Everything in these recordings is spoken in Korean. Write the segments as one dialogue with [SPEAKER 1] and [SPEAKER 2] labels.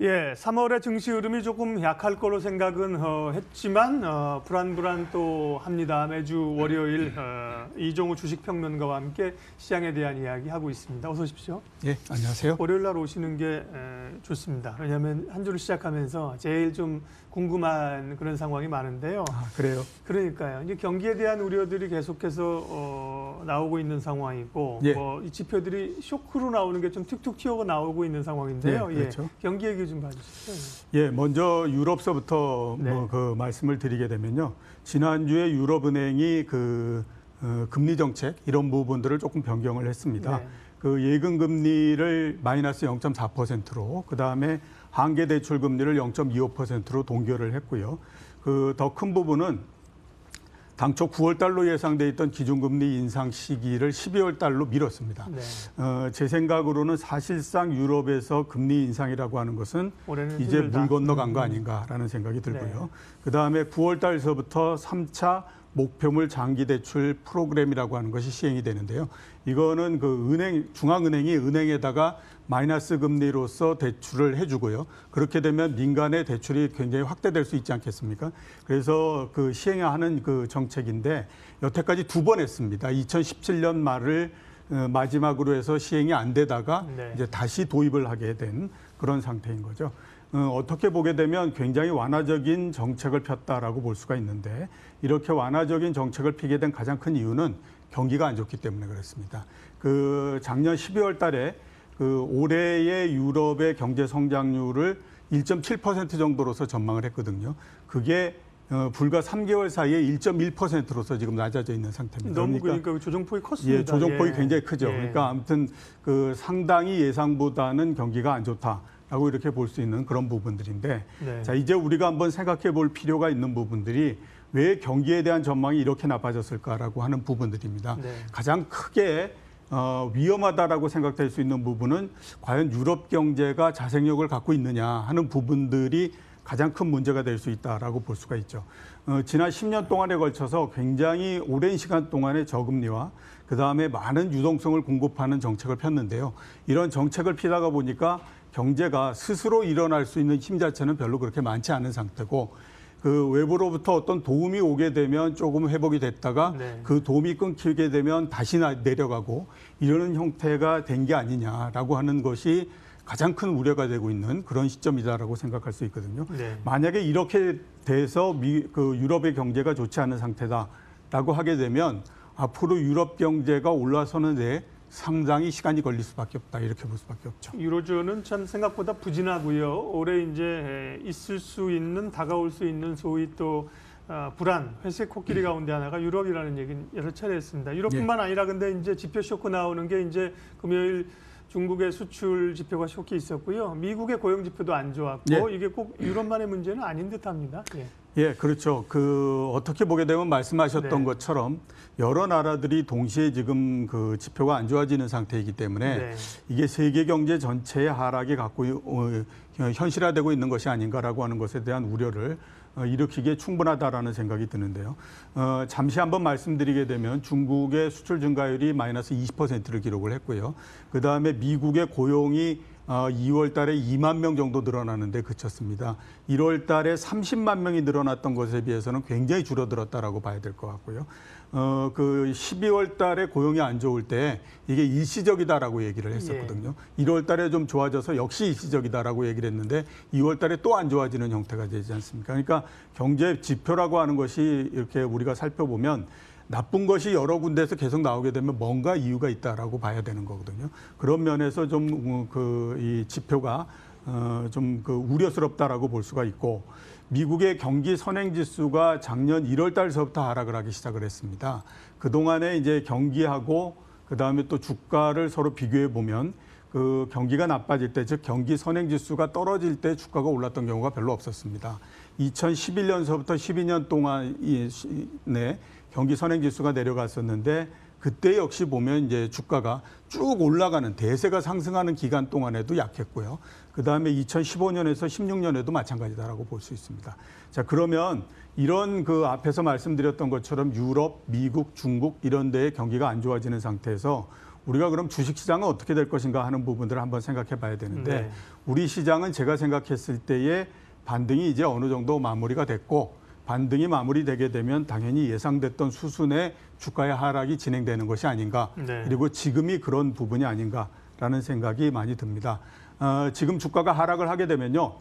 [SPEAKER 1] 예, 3월에 증시 흐름이 조금 약할 거로 생각은 했지만 불안 또 합니다. 매주 월요일 이종우 주식평론가와 함께 시장에 대한 이야기 하고 있습니다. 어서 오십시오.
[SPEAKER 2] 예, 안녕하세요.
[SPEAKER 1] 월요일 날 오시는 게 좋습니다. 왜냐하면 한 주를 시작하면서 제일 좀 궁금한 그런 상황이 많은데요.
[SPEAKER 2] 아, 그래요?
[SPEAKER 1] 그러니까요. 이제 경기에 대한 우려들이 계속해서 나오고 있는 상황이고,
[SPEAKER 2] 예.
[SPEAKER 1] 이 지표들이 쇼크로 나오는 게 좀 툭툭 튀어 나오고 있는 상황인데요.
[SPEAKER 2] 예, 그렇죠.
[SPEAKER 1] 경기 얘기 좀 봐주시죠.
[SPEAKER 2] 예, 먼저 유럽서부터
[SPEAKER 1] 네.
[SPEAKER 2] 그 말씀을 드리게 되면요. 지난주에 유럽은행이 금리 정책 이런 부분들을 조금 변경을 했습니다.
[SPEAKER 1] 네.
[SPEAKER 2] 그 예금 금리를 마이너스 0.4%로 그다음에 한계 대출 금리를 0.25%로 동결을 했고요. 그 더 큰 부분은 당초 9월 달로 예상돼 있던 기준금리 인상 시기를 12월 달로 미뤘습니다.
[SPEAKER 1] 네.
[SPEAKER 2] 제 생각으로는 사실상 유럽에서 금리 인상이라고 하는 것은 이제
[SPEAKER 1] 힘들다.
[SPEAKER 2] 물 건너간 거 아닌가라는 생각이 들고요.
[SPEAKER 1] 네.
[SPEAKER 2] 그다음에 9월 달서부터 3차 목표물 장기 대출 프로그램이라고 하는 것이 시행이 되는데요. 이거는 중앙은행이 은행에다가 마이너스 금리로서 대출을 해주고요. 그렇게 되면 민간의 대출이 굉장히 확대될 수 있지 않겠습니까? 그래서 시행하는 정책인데 여태까지 2번 했습니다. 2017년 말을 마지막으로 해서 시행이 안 되다가
[SPEAKER 1] 네.
[SPEAKER 2] 이제 다시 도입을 하게 된 그런 상태인 거죠. 어떻게 보게 되면 굉장히 완화적인 정책을 폈다라고 볼 수가 있는데 이렇게 완화적인 정책을 피게 된 가장 큰 이유는 경기가 안 좋기 때문에 그렇습니다. 작년 12월 달에 올해의 유럽의 경제 성장률을 1.7% 정도로서 전망을 했거든요. 그게 불과 3개월 사이에 1.1%로서 지금 낮아져 있는 상태입니다.
[SPEAKER 1] 너무 그러니까 조정폭이 컸습니다.
[SPEAKER 2] 예, 조정폭이
[SPEAKER 1] 예.
[SPEAKER 2] 굉장히 크죠.
[SPEAKER 1] 예.
[SPEAKER 2] 그러니까 아무튼 상당히 예상보다는 경기가 안 좋다라고 이렇게 볼 수 있는 그런 부분들인데,
[SPEAKER 1] 네.
[SPEAKER 2] 자 이제 우리가 한번 생각해 볼 필요가 있는 부분들이 왜 경기에 대한 전망이 이렇게 나빠졌을까라고 하는 부분들입니다.
[SPEAKER 1] 네.
[SPEAKER 2] 가장 크게 위험하다라고 생각될 수 있는 부분은 과연 유럽 경제가 자생력을 갖고 있느냐 하는 부분들이 가장 큰 문제가 될 수 있다라고 볼 수가 있죠. 지난 10년 동안에 걸쳐서 굉장히 오랜 시간 동안의 저금리와 그다음에 많은 유동성을 공급하는 정책을 폈는데요. 이런 정책을 피다가 보니까 경제가 스스로 일어날 수 있는 힘 자체는 별로 그렇게 많지 않은 상태고 외부로부터 어떤 도움이 오게 되면 조금 회복이 됐다가
[SPEAKER 1] 네.
[SPEAKER 2] 그 도움이 끊기게 되면 다시 내려가고 이러는 형태가 된 게 아니냐라고 하는 것이 가장 큰 우려가 되고 있는 그런 시점이다라고 생각할 수 있거든요.
[SPEAKER 1] 네.
[SPEAKER 2] 만약에 이렇게 돼서 유럽의 경제가 좋지 않은 상태다라고 하게 되면 앞으로 유럽 경제가 올라서는 데 상당히 시간이 걸릴 수밖에 없다 이렇게 볼 수밖에 없죠.
[SPEAKER 1] 유로존은 참 생각보다 부진하고요. 올해 이제 있을 수 있는 다가올 수 있는 소위 또 불안, 회색 코끼리 가운데 하나가 유럽이라는 얘기는 여러 차례 했습니다. 유럽뿐만 아니라 근데 이제 지표 쇼크 나오는 게 이제 금요일 중국의 수출 지표가 쇼크 있었고요. 미국의 고용 지표도 안 좋았고 이게 꼭 유럽만의 문제는 아닌 듯합니다. 예.
[SPEAKER 2] 예, 그렇죠. 어떻게 보게 되면 말씀하셨던
[SPEAKER 1] 네.
[SPEAKER 2] 것처럼 여러 나라들이 동시에 지금 지표가 안 좋아지는 상태이기 때문에
[SPEAKER 1] 네.
[SPEAKER 2] 이게 세계 경제 전체의 하락이 현실화되고 있는 것이 아닌가라고 하는 것에 대한 우려를 일으키기에 충분하다라는 생각이 드는데요. 잠시 한번 말씀드리게 되면 중국의 수출 증가율이 마이너스 20%를 기록을 했고요. 그다음에 미국의 고용이 2월 달에 2만 명 정도 늘어나는데 그쳤습니다. 1월 달에 30만 명이 늘어났던 것에 비해서는 굉장히 줄어들었다라고 봐야 될 것 같고요. 12월 달에 고용이 안 좋을 때 이게 일시적이다라고 얘기를 했었거든요. 1월 달에 좀 좋아져서 역시 일시적이다라고 얘기를 했는데 2월 달에 또 안 좋아지는 형태가 되지 않습니까? 그러니까 경제 지표라고 하는 것이 이렇게 우리가 살펴보면 나쁜 것이 여러 군데에서 계속 나오게 되면 뭔가 이유가 있다라고 봐야 되는 거거든요. 그런 면에서 좀 이 지표가 좀 우려스럽다라고 볼 수가 있고 미국의 경기 선행 지수가 작년 1월 달서부터 하락을 하기 시작을 했습니다. 그동안에 이제 경기하고 그다음에 또 주가를 서로 비교해 보면 경기가 나빠질 때, 즉 경기 선행 지수가 떨어질 때 주가가 올랐던 경우가 별로 없었습니다. 2011년서부터 12년 동안에 경기 선행 지수가 내려갔었는데 그때 역시 보면 이제 주가가 쭉 올라가는 대세가 상승하는 기간 동안에도 약했고요. 그다음에 2015년에서 16년에도 마찬가지다라고 볼 수 있습니다. 자, 그러면 이런 앞에서 말씀드렸던 것처럼 유럽, 미국, 중국 이런 데의 경기가 안 좋아지는 상태에서 우리가 그럼 주식시장은 어떻게 될 것인가 하는 부분들을 한번 생각해 봐야 되는데
[SPEAKER 1] 네.
[SPEAKER 2] 우리 시장은 제가 생각했을 때의 반등이 이제 어느 정도 마무리가 됐고 반등이 마무리되게 되면 당연히 예상됐던 수준의 주가의 하락이 진행되는 것이 아닌가.
[SPEAKER 1] 네.
[SPEAKER 2] 그리고 지금이 그런 부분이 아닌가라는 생각이 많이 듭니다. 지금 주가가 하락을 하게 되면요.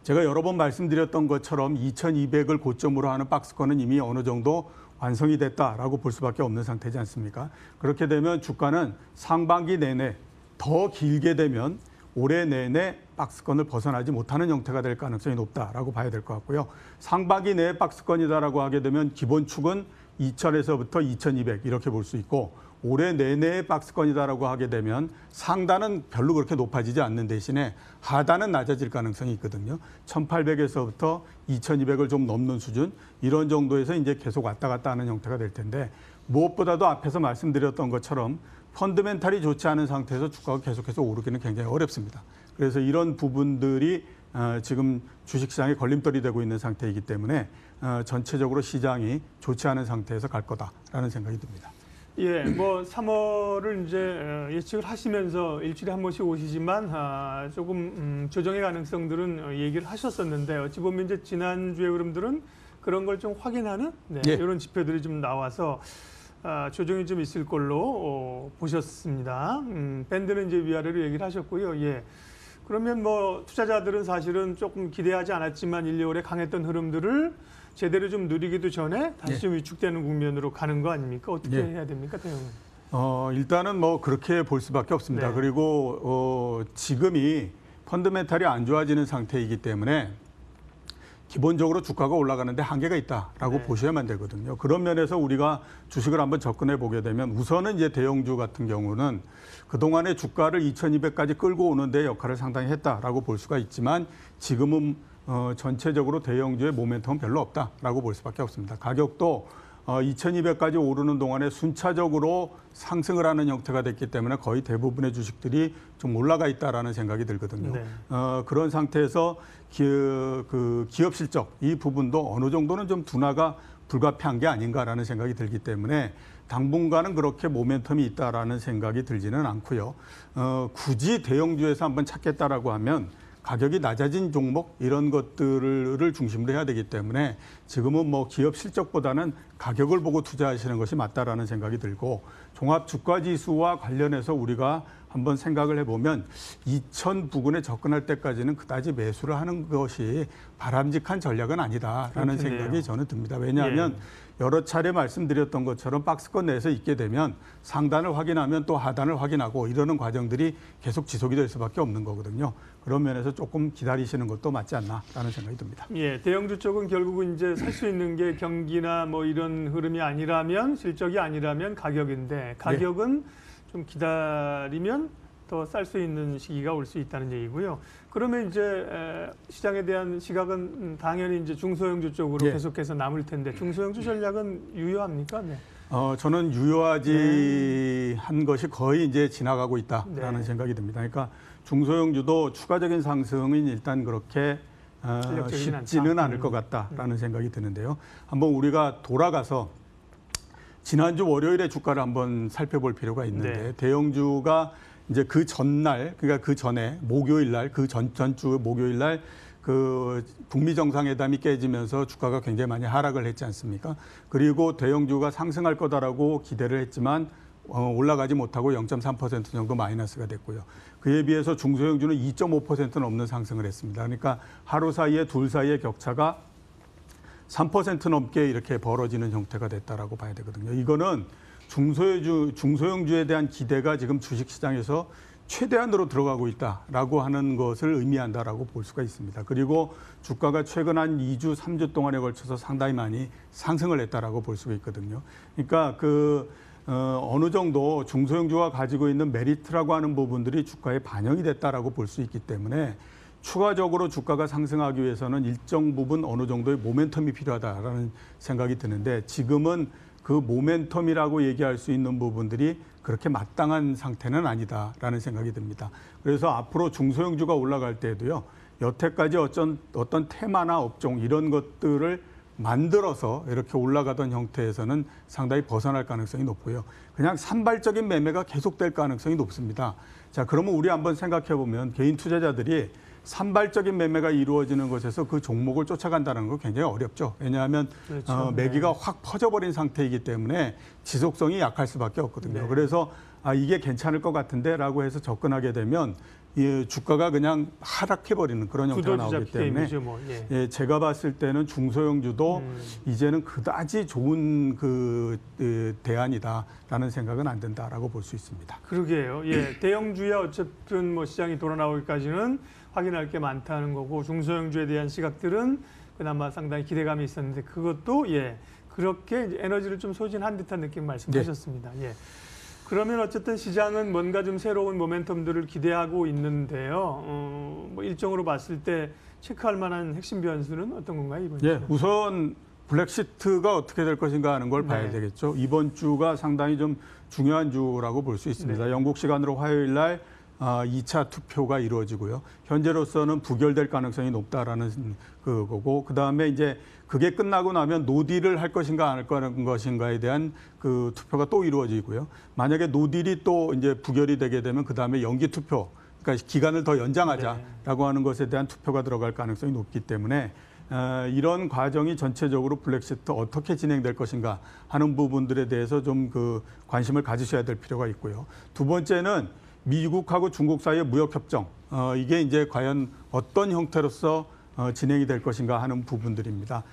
[SPEAKER 2] 제가 여러 번 말씀드렸던 것처럼 2200을 고점으로 하는 박스권은 이미 어느 정도 완성이 됐다라고 볼 수밖에 없는 상태지 않습니까? 그렇게 되면 주가는 상반기 내내 더 길게 되면 올해 내내 박스권을 벗어나지 못하는 형태가 될 가능성이 높다라고 봐야 될 것 같고요. 상반기 내에 박스권이다라고 하게 되면 기본축은 2000에서부터 2200 이렇게 볼 수 있고 올해 내내의 박스권이다라고 하게 되면 상단은 별로 그렇게 높아지지 않는 대신에 하단은 낮아질 가능성이 있거든요. 1800에서부터 2200을 좀 넘는 수준 이런 정도에서 이제 계속 왔다 갔다 하는 형태가 될 텐데 무엇보다도 앞에서 말씀드렸던 것처럼 펀드멘탈이 좋지 않은 상태에서 주가가 계속해서 오르기는 굉장히 어렵습니다. 그래서 이런 부분들이 지금 주식시장에 걸림돌이 되고 있는 상태이기 때문에 전체적으로 시장이 좋지 않은 상태에서 갈 거다라는 생각이 듭니다.
[SPEAKER 1] 예, 뭐 3월을 이제 예측을 하시면서 일주일에 한 번씩 오시지만 조금 조정의 가능성들은 얘기를 하셨었는데 어찌 보면 이제 지난주의 흐름들은 그런 걸 좀 확인하는
[SPEAKER 2] 예.
[SPEAKER 1] 이런 지표들이 좀 나와서 조정이 좀 있을 걸로 보셨습니다. 밴드는 이제 위아래로 얘기를 하셨고요. 예. 그러면 뭐 투자자들은 사실은 조금 기대하지 않았지만 1, 2월에 강했던 흐름들을 제대로 좀 누리기도 전에 다시 좀 위축되는 국면으로 가는 거 아닙니까? 어떻게 해야 됩니까, 대형은?
[SPEAKER 2] 일단은 뭐 그렇게 볼 수밖에 없습니다.
[SPEAKER 1] 네.
[SPEAKER 2] 그리고 지금이 펀드멘탈이 안 좋아지는 상태이기 때문에 기본적으로 주가가 올라가는데 한계가 있다라고
[SPEAKER 1] 네.
[SPEAKER 2] 보셔야만 되거든요. 그런 면에서 우리가 주식을 한번 접근해 보게 되면 우선은 이제 대형주 같은 경우는 그동안의 주가를 2200까지 끌고 오는데 역할을 상당히 했다라고 볼 수가 있지만 지금은 전체적으로 대형주의 모멘텀은 별로 없다라고 볼 수밖에 없습니다. 가격도 2200까지 오르는 동안에 순차적으로 상승을 하는 형태가 됐기 때문에 거의 대부분의 주식들이 좀 올라가 있다라는 생각이 들거든요.
[SPEAKER 1] 네.
[SPEAKER 2] 그런 상태에서 기업 실적 이 부분도 어느 정도는 좀 둔화가 불가피한 게 아닌가라는 생각이 들기 때문에 당분간은 그렇게 모멘텀이 있다라는 생각이 들지는 않고요. 굳이 대형주에서 한번 찾겠다라고 하면 가격이 낮아진 종목 이런 것들을 중심으로 해야 되기 때문에 지금은 뭐 기업 실적보다는 가격을 보고 투자하시는 것이 맞다라는 생각이 들고 종합 주가 지수와 관련해서 우리가 한번 생각을 해보면 2000 부근에 접근할 때까지는 그다지 매수를 하는 것이 바람직한 전략은 아니다라는
[SPEAKER 1] 그렇겠네요.
[SPEAKER 2] 생각이 저는 듭니다. 왜냐하면 여러 차례 말씀드렸던 것처럼 박스권 내에서 있게 되면 상단을 확인하면 또 하단을 확인하고 이러는 과정들이 계속 지속이 될 수밖에 없는 거거든요. 그런 면에서 조금 기다리시는 것도 맞지 않나라는 생각이 듭니다.
[SPEAKER 1] 예, 대형주 쪽은 결국은 이제 살 수 있는 게 경기나 뭐 이런 흐름이 아니라면 실적이 아니라면 가격인데 가격은 좀 기다리면 더 쌀 수 있는 시기가 올 수 있다는 얘기고요. 그러면 이제 시장에 대한 시각은 당연히 이제 중소형주 쪽으로 계속해서 남을 텐데 중소형주 전략은 유효합니까? 네.
[SPEAKER 2] 저는 유효하지 한 것이 거의 이제 지나가고 있다라는 생각이 듭니다. 그러니까 중소형주도 추가적인 상승은 일단 그렇게 쉽지는 않을 것 같다라는 생각이 드는데요. 한번 우리가 돌아가서 지난주 월요일에 주가를 한번 살펴볼 필요가 있는데 대형주가 이제 그 전날, 그러니까 그 전에 목요일 날, 그 전주 목요일 날 그 북미 정상회담이 깨지면서 주가가 굉장히 많이 하락을 했지 않습니까? 그리고 대형주가 상승할 거다라고 기대를 했지만 올라가지 못하고 0.3% 정도 마이너스가 됐고요. 그에 비해서 중소형주는 2.5% 넘는 상승을 했습니다. 그러니까 하루 사이에 둘 사이의 격차가 3% 넘게 이렇게 벌어지는 형태가 됐다라고 봐야 되거든요. 이거는 중소형주에 대한 기대가 지금 주식시장에서 최대한으로 들어가고 있다라고 하는 것을 의미한다라고 볼 수가 있습니다. 그리고 주가가 최근 한 2주, 3주 동안에 걸쳐서 상당히 많이 상승을 했다라고 볼 수가 있거든요. 그러니까 어느 정도 중소형주가 가지고 있는 메리트라고 하는 부분들이 주가에 반영이 됐다라고 볼 수 있기 때문에 추가적으로 주가가 상승하기 위해서는 일정 부분 어느 정도의 모멘텀이 필요하다라는 생각이 드는데 지금은 그 모멘텀이라고 얘기할 수 있는 부분들이 그렇게 마땅한 상태는 아니다라는 생각이 듭니다. 그래서 앞으로 중소형주가 올라갈 때에도요. 여태까지 어떤 테마나 업종 이런 것들을 만들어서 이렇게 올라가던 형태에서는 상당히 벗어날 가능성이 높고요. 그냥 산발적인 매매가 계속될 가능성이 높습니다. 자, 그러면 우리 한번 생각해 보면 개인 투자자들이 산발적인 매매가 이루어지는 것에서 그 종목을 쫓아간다는 거 굉장히 어렵죠. 왜냐하면
[SPEAKER 1] 그렇죠.
[SPEAKER 2] 매기가 확 퍼져버린 상태이기 때문에 지속성이 약할 수밖에 없거든요.
[SPEAKER 1] 네.
[SPEAKER 2] 그래서 이게 괜찮을 것 같은데라고 해서 접근하게 되면 이 주가가 그냥 하락해버리는 그런 형태가 나오기 때문에
[SPEAKER 1] 뭐. 예.
[SPEAKER 2] 예, 제가 봤을 때는 중소형주도 이제는 그다지 좋은 대안이다라는 생각은 안 든다라고 볼 수 있습니다.
[SPEAKER 1] 그러게요. 예, 대형주야 어쨌든 뭐 시장이 돌아 나오기까지는 확인할 게 많다는 거고 중소형주에 대한 시각들은 그나마 상당히 기대감이 있었는데 그것도 예 그렇게 이제 에너지를 좀 소진한 듯한 느낌 말씀하셨습니다. 예. 그러면 어쨌든 시장은 뭔가 좀 새로운 모멘텀들을 기대하고 있는데요. 뭐 일정으로 봤을 때 체크할 만한 핵심 변수는 어떤 건가요 이번 주?
[SPEAKER 2] 예, 우선 블랙시트가 어떻게 될 것인가 하는 걸 봐야
[SPEAKER 1] 네.
[SPEAKER 2] 되겠죠. 이번 주가 상당히 좀 중요한 주라고 볼 수 있습니다.
[SPEAKER 1] 네.
[SPEAKER 2] 영국 시간으로 화요일 날 2차 투표가 이루어지고요. 현재로서는 부결될 가능성이 높다라는 그거고 그다음에 이제 그게 끝나고 나면 노딜을 할 것인가 안 할 것인가에 대한 그 투표가 또 이루어지고요. 만약에 노딜이 또 이제 부결이 되게 되면 그다음에 연기 투표, 그러니까 기간을 더 연장하자라고 하는 것에 대한 투표가 들어갈 가능성이 높기 때문에 이런 과정이 전체적으로 블랙시트 어떻게 진행될 것인가 하는 부분들에 대해서 좀 그 관심을 가지셔야 될 필요가 있고요. 두 번째는 미국하고 중국 사이의 무역협정, 이게 이제 과연 어떤 형태로서 진행이 될 것인가 하는 부분들입니다.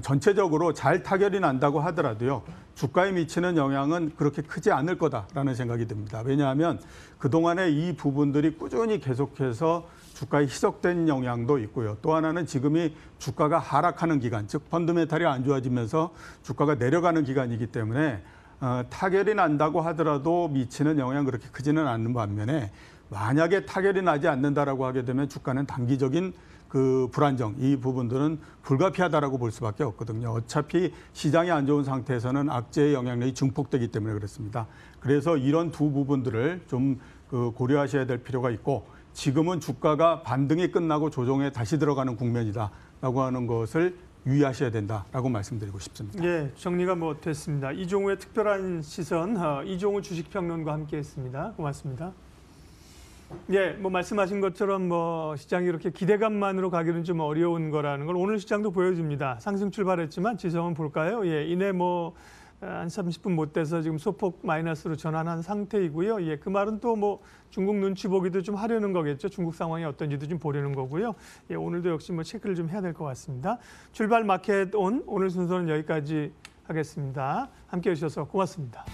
[SPEAKER 2] 전체적으로 잘 타결이 난다고 하더라도요, 주가에 미치는 영향은 그렇게 크지 않을 거다라는 생각이 듭니다. 왜냐하면 그동안에 이 부분들이 꾸준히 계속해서 주가에 희석된 영향도 있고요. 또 하나는 지금이 주가가 하락하는 기간, 즉 펀드메탈이 안 좋아지면서 주가가 내려가는 기간이기 때문에 타결이 난다고 하더라도 미치는 영향 그렇게 크지는 않는 반면에 만약에 타결이 나지 않는다라고 하게 되면 주가는 단기적인 그 불안정 이 부분들은 불가피하다라고 볼 수밖에 없거든요. 어차피 시장이 안 좋은 상태에서는 악재의 영향력이 증폭되기 때문에 그렇습니다. 그래서 이런 두 부분들을 좀 그 고려하셔야 될 필요가 있고 지금은 주가가 반등이 끝나고 조정에 다시 들어가는 국면이다라고 하는 것을 유의하셔야 된다라고 말씀드리고 싶습니다.
[SPEAKER 1] 예, 정리가 뭐 됐습니다. 이종우의 특별한 시선, 이종우 주식평론가와 함께했습니다. 고맙습니다. 예, 뭐 말씀하신 것처럼 뭐 시장이 이렇게 기대감만으로 가기는 좀 어려운 거라는 걸 오늘 시장도 보여줍니다. 상승 출발했지만 지성은 볼까요? 예, 이내 뭐 한 30분 못 돼서 지금 소폭 마이너스로 전환한 상태이고요. 예, 그 말은 또 뭐 중국 눈치 보기도 좀 하려는 거겠죠. 중국 상황이 어떤지도 좀 보려는 거고요. 예, 오늘도 역시 뭐 체크를 좀 해야 될 것 같습니다. 출발 마켓 온 오늘 순서는 여기까지 하겠습니다. 함께 해주셔서 고맙습니다.